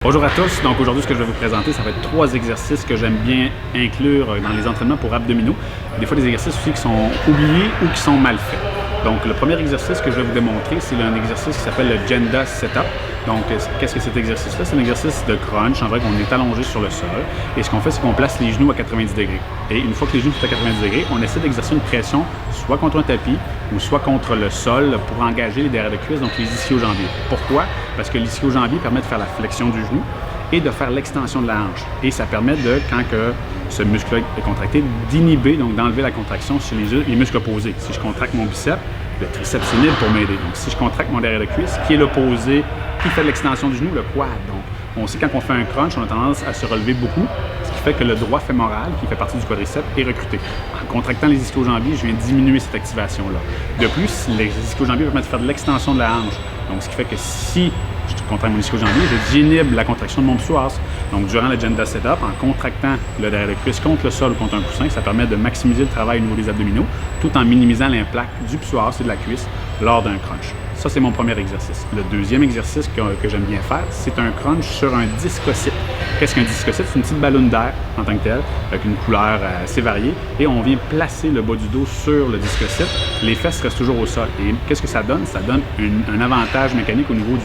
Bonjour à tous, donc aujourd'hui ce que je vais vous présenter, ça va être 3 exercices que j'aime bien inclure dans les entraînements pour abdominaux. Des fois des exercices aussi qui sont oubliés ou qui sont mal faits. Donc le premier exercice que je vais vous démontrer, c'est un exercice qui s'appelle le Janda Setup. Donc qu'est-ce que cet exercice-là? C'est un exercice de crunch, en vrai qu'on est allongé sur le sol. Et ce qu'on fait, c'est qu'on place les genoux à 90 degrés. Et une fois que les genoux sont à 90 degrés, on essaie d'exercer une pression soit contre un tapis ou soit contre le sol pour engager les derrière de cuisse, donc les ischio-jambiers. Pourquoi? Parce que l'ischio-jambier permet de faire la flexion du genou et de faire l'extension de la hanche. Et ça permet de, quand que ce muscle est contracté, d'inhiber, donc d'enlever la contraction sur les muscles opposés. Si je contracte mon biceps, le triceps s'inhibe pour m'aider. Donc si je contracte mon derrière de cuisse, qui est l'opposé, qui fait l'extension du genou, le quad. Donc on sait quand on fait un crunch, on a tendance à se relever beaucoup, ce qui fait que le droit fémoral, qui fait partie du quadriceps, est recruté. En contractant les ischio-jambiers, je viens diminuer cette activation-là. De plus, les ischio-jambiers permettent de faire de l'extension de la hanche. Donc ce qui fait que si je contracte mon ischio-jambier, j'inhibe la contraction de mon psoas. Donc, durant le Janda Setup, en contractant le derrière de cuisse contre le sol ou contre un coussin, ça permet de maximiser le travail au niveau des abdominaux, tout en minimisant l'impact du psoas et de la cuisse lors d'un crunch. Ça, c'est mon premier exercice. Le deuxième exercice que j'aime bien faire, c'est un crunch sur un discocyte. Qu'est-ce qu'un discocyte? C'est une petite ballonne d'air en tant que telle, avec une couleur assez variée, et on vient placer le bas du dos sur le discocyte. Les fesses restent toujours au sol. Et qu'est-ce que ça donne? Ça donne un avantage mécanique au niveau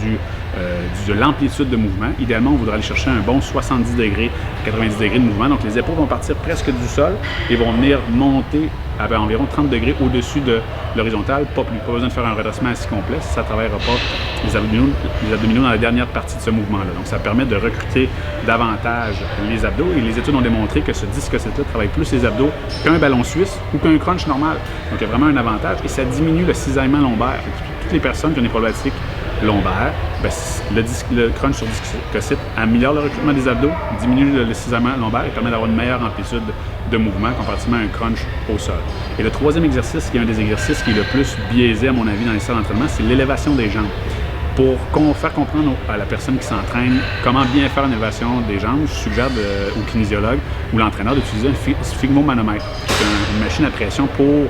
de l'amplitude de mouvement. Idéalement, on voudrait aller chercher un bon 70 degrés, 90 degrés de mouvement. Donc, les épaules vont partir presque du sol et vont venir monter à environ 30 degrés au-dessus de l'horizontale, pas plus. Pas besoin de faire un redressement assez complet si ça ne travaillera pas les abdominaux dans la dernière partie de ce mouvement-là. Donc, ça permet de recruter davantage les abdos et les études ont démontré que ce discocyte-là travaille plus les abdos qu'un ballon suisse ou qu'un crunch normal. Donc, il y a vraiment un avantage et ça diminue le cisaillement lombaire. Toutes les personnes qui ont des problématiques lombaires, le crunch sur discocyte améliore le recrutement des abdos, diminue le cisaillement lombaire et permet d'avoir une meilleure amplitude de mouvement comparativement à un crunch au sol. Et le troisième exercice, qui est un des exercices qui est le plus biaisé à mon avis dans les salles d'entraînement, c'est l'élévation des jambes. Pour faire comprendre à la personne qui s'entraîne comment bien faire une élévation des jambes, je suggère au kinésiologue ou l'entraîneur d'utiliser un sphygmomanomètre, qui est une machine à pression pour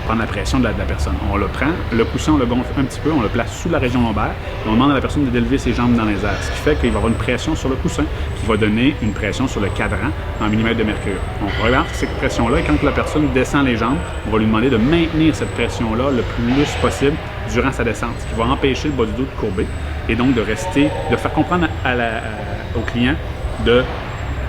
prendre la pression de la personne. On le prend, le coussin, on le gonfle un petit peu, on le place sous la région lombaire et on demande à la personne d'élever ses jambes dans les airs, ce qui fait qu'il va avoir une pression sur le coussin qui va donner une pression sur le cadran en millimètres de mercure. On regarde cette pression-là et quand la personne descend les jambes, on va lui demander de maintenir cette pression-là le plus possible durant sa descente, ce qui va empêcher le bas du dos de courber et donc de faire comprendre au client de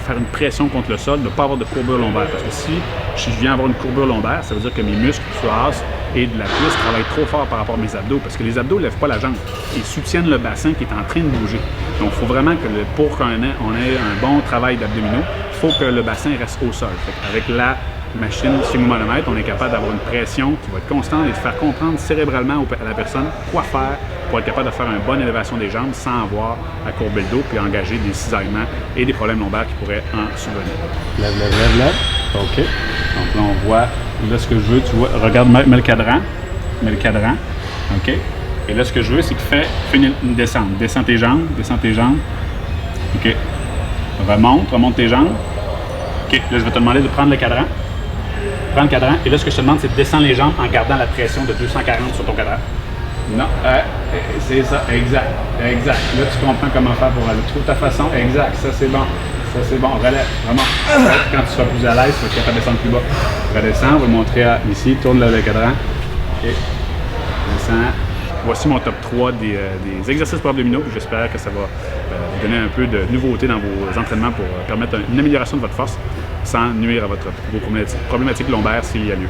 faire une pression contre le sol, de ne pas avoir de courbure lombaire. Parce que si je viens avoir une courbure lombaire, ça veut dire que mes muscles psoas et de la cuisse travaillent trop fort par rapport à mes abdos. Parce que les abdos ne lèvent pas la jambe. Ils soutiennent le bassin qui est en train de bouger. Donc, il faut vraiment que pour qu'on ait un bon travail d'abdominaux, il faut que le bassin reste au sol. Avec la machine sphygmomanomètre, on est capable d'avoir une pression qui va être constante et de faire comprendre cérébralement à la personne quoi faire pour être capable de faire une bonne élévation des jambes sans avoir à courber le dos puis engager des cisaillements et des problèmes lombaires qui pourraient en survenir. Lève, lève, lève, lève. OK. Donc là, on voit, là, ce que je veux, tu vois, regarde, mets le cadran. Mets le cadran. OK. Et là, ce que je veux, c'est que fais une descente. Descends tes jambes. OK. Remonte tes jambes. OK. Là, je vais te demander de prendre le cadran. Prends le cadran. Et là, ce que je te demande, c'est de descendre les jambes en gardant la pression de 240 sur ton cadran. Non, c'est ça, exact. Là, tu comprends comment faire pour aller. Trouve ta façon, exact, ça c'est bon, relève, vraiment. Quand tu seras plus à l'aise, tu vas être capable de descendre plus bas. Redescends, on va montrer ici, tourne le cadran. OK, descends. Voici mon top 3 des exercices pour abdominaux. J'espère que ça va vous donner un peu de nouveauté dans vos entraînements pour permettre une amélioration de votre force sans nuire à vos problématiques lombaires s'il y a lieu.